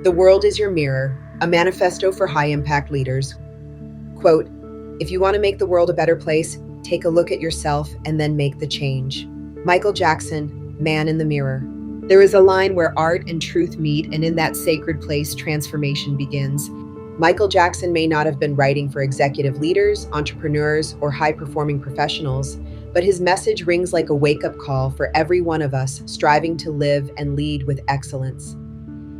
The world is your mirror, a manifesto for high-impact leaders. Quote, "If you want to make the world a better place, take a look at yourself and then make the change." Michael Jackson, Man in the Mirror. There is a line where art and truth meet, and in that sacred place, transformation begins. Michael Jackson may not have been writing for executive leaders, entrepreneurs, or high-performing professionals, but his message rings like a wake-up call for every one of us striving to live and lead with excellence.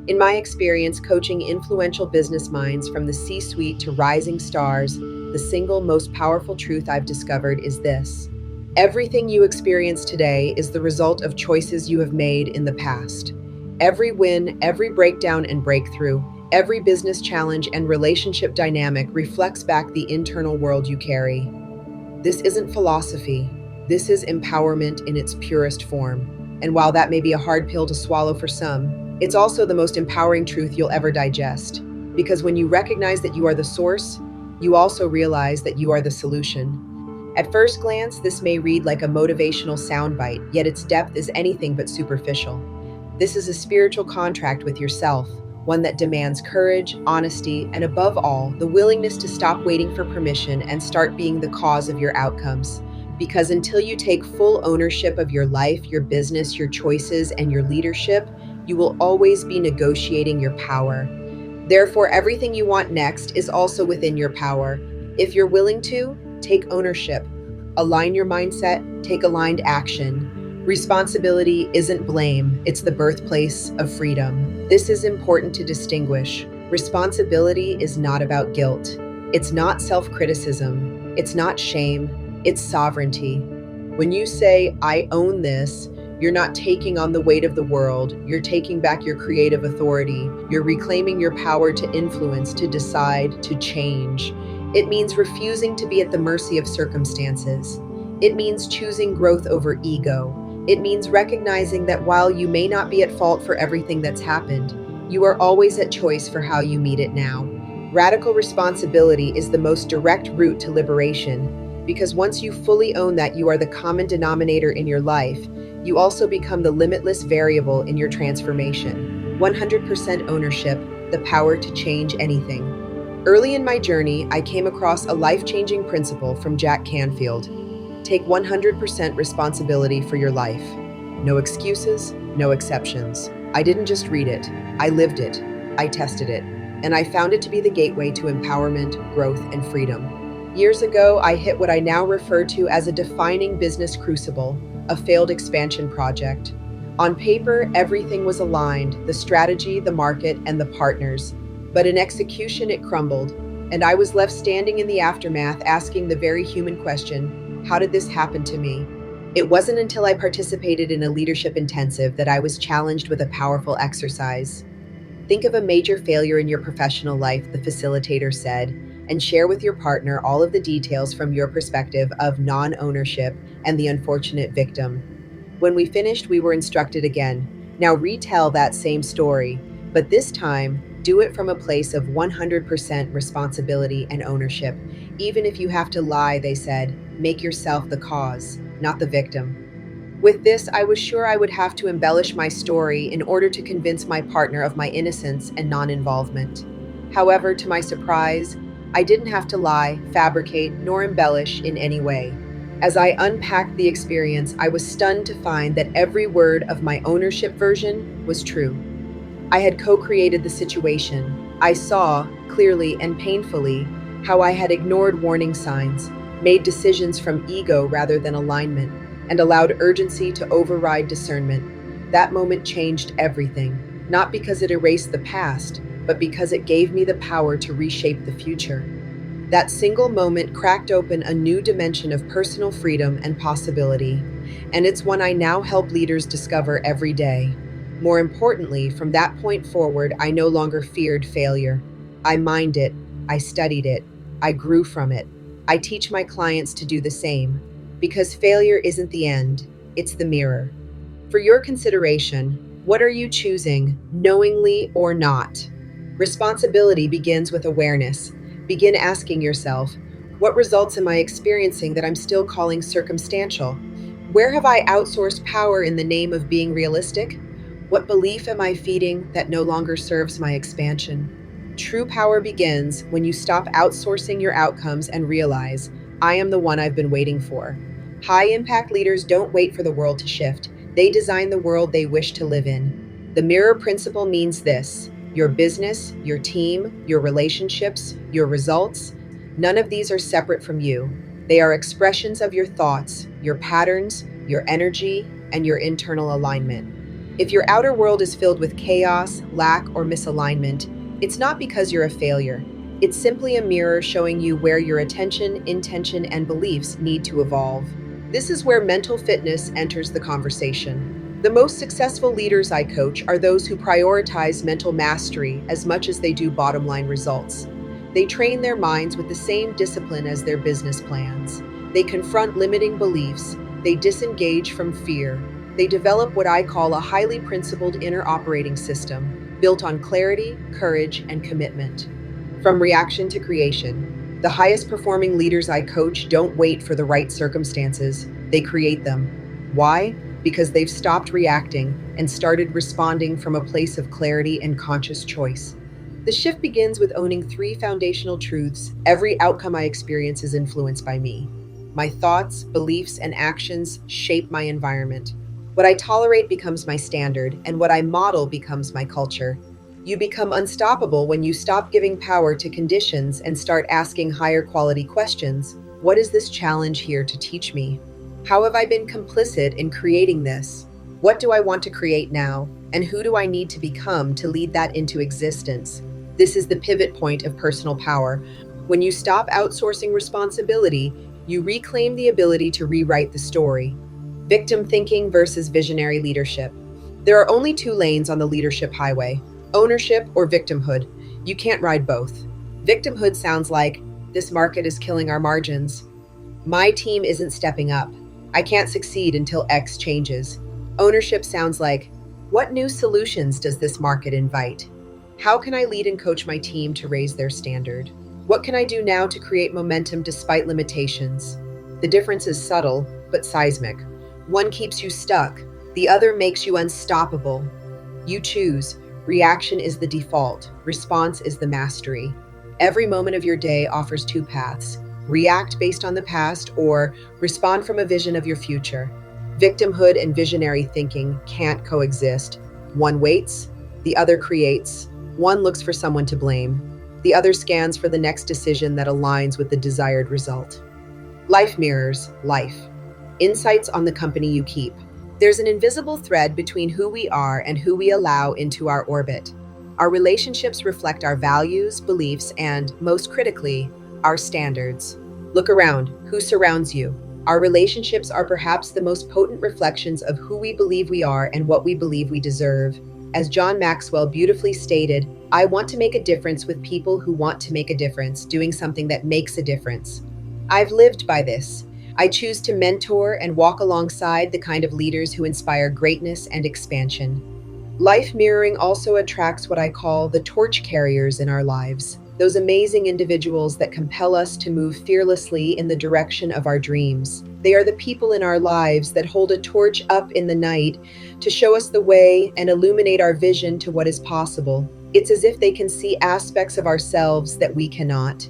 In my experience coaching influential business minds from the C-suite to rising stars, the single most powerful truth I've discovered is this: everything you experience today is the result of choices you have made in the past. Every win, every breakdown and breakthrough, every business challenge and relationship dynamic reflects back the internal world you carry. This isn't philosophy. This is empowerment in its purest form. And while that may be a hard pill to swallow for some, it's also the most empowering truth you'll ever digest. Because when you recognize that you are the source, you also realize that you are the solution. At first glance, this may read like a motivational soundbite, yet its depth is anything but superficial. This is a spiritual contract with yourself, one that demands courage, honesty, and above all, the willingness to stop waiting for permission and start being the cause of your outcomes. Because until you take full ownership of your life, your business, your choices, and your leadership, you will always be negotiating your power. Therefore, everything you want next is also within your power. If you're willing to, take ownership. Align your mindset, take aligned action. Responsibility isn't blame, it's the birthplace of freedom. This is important to distinguish. Responsibility is not about guilt. It's not self-criticism. It's not shame. It's sovereignty. When you say, "I own this," you're not taking on the weight of the world. You're taking back your creative authority. You're reclaiming your power to influence, to decide, to change. It means refusing to be at the mercy of circumstances. It means choosing growth over ego. It means recognizing that while you may not be at fault for everything that's happened, you are always at choice for how you meet it now. Radical responsibility is the most direct route to liberation, because once you fully own that you are the common denominator in your life, you also become the limitless variable in your transformation. 100% ownership, the power to change anything. Early in my journey, I came across a life-changing principle from Jack Canfield. Take 100% responsibility for your life. No excuses, no exceptions. I didn't just read it, I lived it, I tested it, and I found it to be the gateway to empowerment, growth, and freedom. Years ago, I hit what I now refer to as a defining business crucible, a failed expansion project. On paper, everything was aligned, the strategy, the market, and the partners. But in execution, it crumbled, and I was left standing in the aftermath asking the very human question, how did this happen to me? It wasn't until I participated in a leadership intensive that I was challenged with a powerful exercise. Think of a major failure in your professional life, the facilitator said, and share with your partner all of the details from your perspective of non-ownership and the unfortunate victim. When we finished, we were instructed again. Now retell that same story, but this time, do it from a place of 100% responsibility and ownership. Even if you have to lie, they said, make yourself the cause, not the victim. With this, I was sure I would have to embellish my story in order to convince my partner of my innocence and non-involvement. However, to my surprise, I didn't have to lie, fabricate, nor embellish in any way. As I unpacked the experience, I was stunned to find that every word of my ownership version was true. I had co-created the situation. I saw, clearly and painfully, how I had ignored warning signs, made decisions from ego rather than alignment, and allowed urgency to override discernment. That moment changed everything, not because it erased the past, but because it gave me the power to reshape the future. That single moment cracked open a new dimension of personal freedom and possibility, and it's one I now help leaders discover every day. More importantly, from that point forward, I no longer feared failure. I mined it, I studied it, I grew from it. I teach my clients to do the same, because failure isn't the end, it's the mirror. For your consideration, what are you choosing, knowingly or not? Responsibility begins with awareness. Begin asking yourself, what results am I experiencing that I'm still calling circumstantial? Where have I outsourced power in the name of being realistic? What belief am I feeding that no longer serves my expansion? True power begins when you stop outsourcing your outcomes and realize, I am the one I've been waiting for. High impact leaders don't wait for the world to shift, they design the world they wish to live in. The mirror principle means this: your business, your team, your relationships, your results, none of these are separate from you. They are expressions of your thoughts, your patterns, your energy, and your internal alignment. If your outer world is filled with chaos, lack, or misalignment, it's not because you're a failure. It's simply a mirror showing you where your attention, intention, and beliefs need to evolve. This is where mental fitness enters the conversation. The most successful leaders I coach are those who prioritize mental mastery as much as they do bottom line results. They train their minds with the same discipline as their business plans. They confront limiting beliefs. They disengage from fear. They develop what I call a highly principled inner operating system, built on clarity, courage, and commitment. From reaction to creation, the highest performing leaders I coach don't wait for the right circumstances, they create them. Why? Because they've stopped reacting and started responding from a place of clarity and conscious choice. The shift begins with owning three foundational truths: every outcome I experience is influenced by me. My thoughts, beliefs, and actions shape my environment. What I tolerate becomes my standard, and what I model becomes my culture. You become unstoppable when you stop giving power to conditions and start asking higher quality questions. What is this challenge here to teach me? How have I been complicit in creating this? What do I want to create now? And who do I need to become to lead that into existence? This is the pivot point of personal power. When you stop outsourcing responsibility, you reclaim the ability to rewrite the story. Victim thinking versus visionary leadership. There are only two lanes on the leadership highway: ownership or victimhood. You can't ride both. Victimhood sounds like, this market is killing our margins. My team isn't stepping up. I can't succeed until X changes. Ownership sounds like, what new solutions does this market invite? How can I lead and coach my team to raise their standard? What can I do now to create momentum despite limitations? The difference is subtle, but seismic. One keeps you stuck, the other makes you unstoppable. You choose. Reaction is the default, response is the mastery. Every moment of your day offers two paths: react based on the past or respond from a vision of your future. Victimhood and visionary thinking can't coexist. One waits, the other creates. One looks for someone to blame. The other scans for the next decision that aligns with the desired result. Life mirrors life. Insights on the company you keep. There's an invisible thread between who we are and who we allow into our orbit. Our relationships reflect our values, beliefs, and, most critically, our standards. Look around. Who surrounds you? Our relationships are perhaps the most potent reflections of who we believe we are and what we believe we deserve. As John Maxwell beautifully stated, I want to make a difference with people who want to make a difference, doing something that makes a difference. I've lived by this. I choose to mentor and walk alongside the kind of leaders who inspire greatness and expansion. Life mirroring also attracts what I call the torch carriers in our lives, those amazing individuals that compel us to move fearlessly in the direction of our dreams. They are the people in our lives that hold a torch up in the night to show us the way and illuminate our vision to what is possible. It's as if they can see aspects of ourselves that we cannot.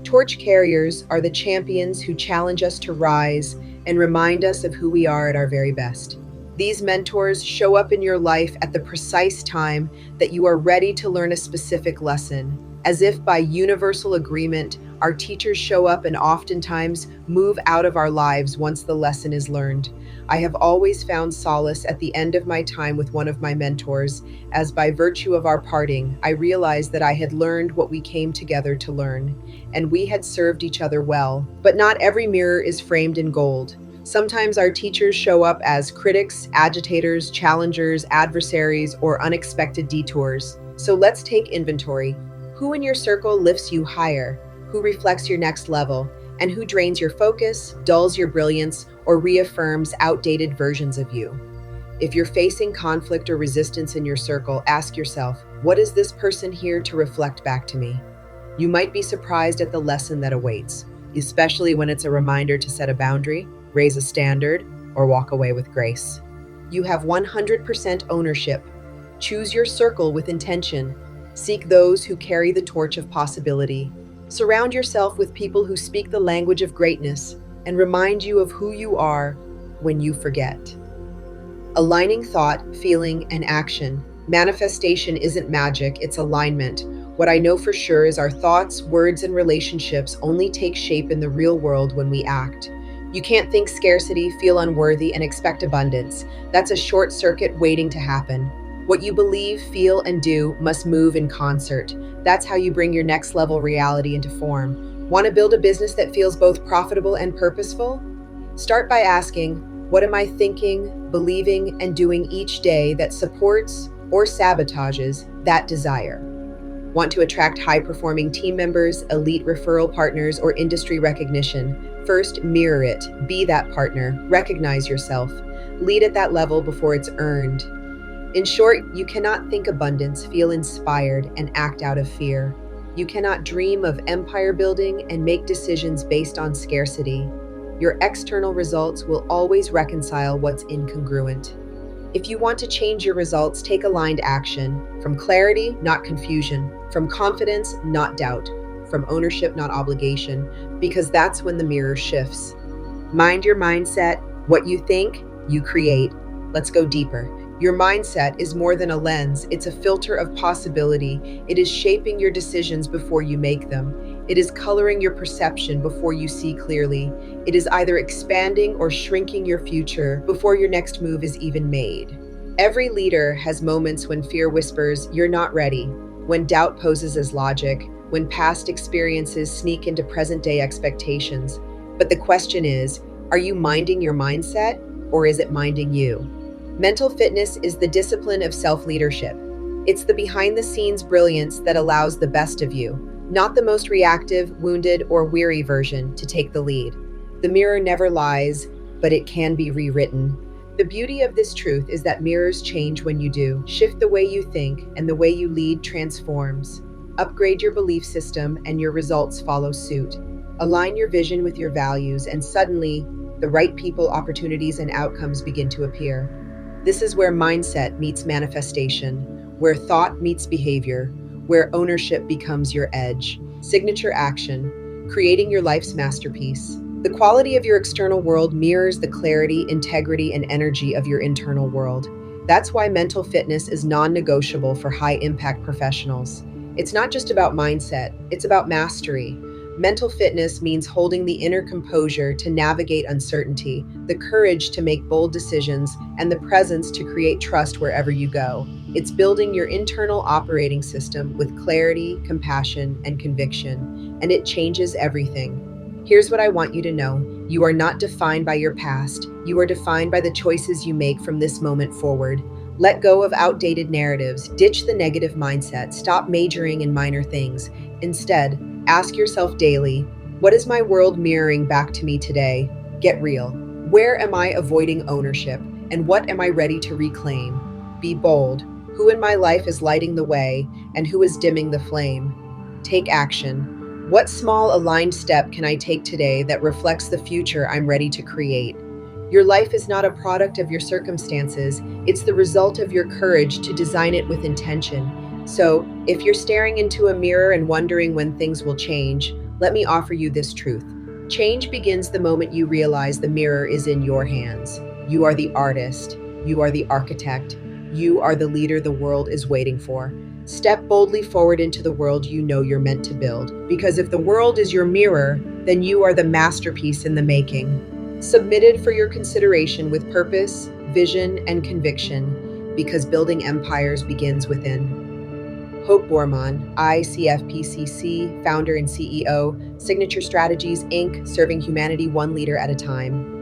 Torch carriers are the champions who challenge us to rise and remind us of who we are at our very best. These mentors show up in your life at the precise time that you are ready to learn a specific lesson. As if by universal agreement, our teachers show up and oftentimes move out of our lives once the lesson is learned. I have always found solace at the end of my time with one of my mentors, as by virtue of our parting, I realized that I had learned what we came together to learn, and we had served each other well. But not every mirror is framed in gold. Sometimes our teachers show up as critics, agitators, challengers, adversaries, or unexpected detours. So let's take inventory. Who in your circle lifts you higher? Who reflects your next level? And who drains your focus, dulls your brilliance, or reaffirms outdated versions of you? If you're facing conflict or resistance in your circle, ask yourself, what is this person here to reflect back to me? You might be surprised at the lesson that awaits, especially when it's a reminder to set a boundary, raise a standard, or walk away with grace. You have 100% ownership. Choose your circle with intention. Seek those who carry the torch of possibility. Surround yourself with people who speak the language of greatness and remind you of who you are when you forget. Aligning thought, feeling, and action. Manifestation isn't magic, it's alignment. What I know for sure is our thoughts, words, and relationships only take shape in the real world when we act. You can't think scarcity, feel unworthy, and expect abundance. That's a short circuit waiting to happen. What you believe, feel, and do must move in concert. That's how you bring your next level reality into form. Want to build a business that feels both profitable and purposeful? Start by asking, what am I thinking, believing, and doing each day that supports or sabotages that desire? Want to attract high-performing team members, elite referral partners, or industry recognition? First, mirror it. Be that partner. Recognize yourself. Lead at that level before it's earned. In short, you cannot think abundance, feel inspired, and act out of fear. You cannot dream of empire building and make decisions based on scarcity. Your external results will always reconcile what's incongruent. If you want to change your results, take aligned action. From clarity, not confusion. From confidence, not doubt. From ownership, not obligation. Because that's when the mirror shifts. Mind your mindset. What you think, you create. Let's go deeper. Your mindset is more than a lens. It's a filter of possibility. It is shaping your decisions before you make them. It is coloring your perception before you see clearly. It is either expanding or shrinking your future before your next move is even made. Every leader has moments when fear whispers, "You're not ready," when doubt poses as logic, when past experiences sneak into present-day expectations. But the question is, are you minding your mindset, or is it minding you? Mental fitness is the discipline of self-leadership. It's the behind-the-scenes brilliance that allows the best of you, not the most reactive, wounded, or weary version, to take the lead. The mirror never lies, but it can be rewritten. The beauty of this truth is that mirrors change when you do. Shift the way you think, and the way you lead transforms. Upgrade your belief system, and your results follow suit. Align your vision with your values, and suddenly, the right people, opportunities, and outcomes begin to appear. This is where mindset meets manifestation, where thought meets behavior, where ownership becomes your edge. Signature action, creating your life's masterpiece. The quality of your external world mirrors the clarity, integrity, and energy of your internal world. That's why mental fitness is non-negotiable for high-impact professionals. It's not just about mindset, it's about mastery. Mental fitness means holding the inner composure to navigate uncertainty, the courage to make bold decisions, and the presence to create trust wherever you go. It's building your internal operating system with clarity, compassion, and conviction, and it changes everything. Here's what I want you to know. You are not defined by your past. You are defined by the choices you make from this moment forward. Let go of outdated narratives, ditch the negative mindset, stop majoring in minor things. Instead, ask yourself daily, what is my world mirroring back to me today? Get real. Where am I avoiding ownership? And what am I ready to reclaim? Be bold. Who in my life is lighting the way, and who is dimming the flame? Take action. What small aligned step can I take today that reflects the future I'm ready to create? Your life is not a product of your circumstances, it's the result of your courage to design it with intention. So, if you're staring into a mirror and wondering when things will change, let me offer you this truth. Change begins the moment you realize the mirror is in your hands. You are the artist. You are the architect. You are the leader the world is waiting for. Step boldly forward into the world you know you're meant to build. Because if the world is your mirror, then you are the masterpiece in the making. Submitted for your consideration with purpose, vision, and conviction, because building empires begins within. Bourman, ICF-PCC, founder and CEO, Signature Strategies, Inc., serving humanity one leader at a time.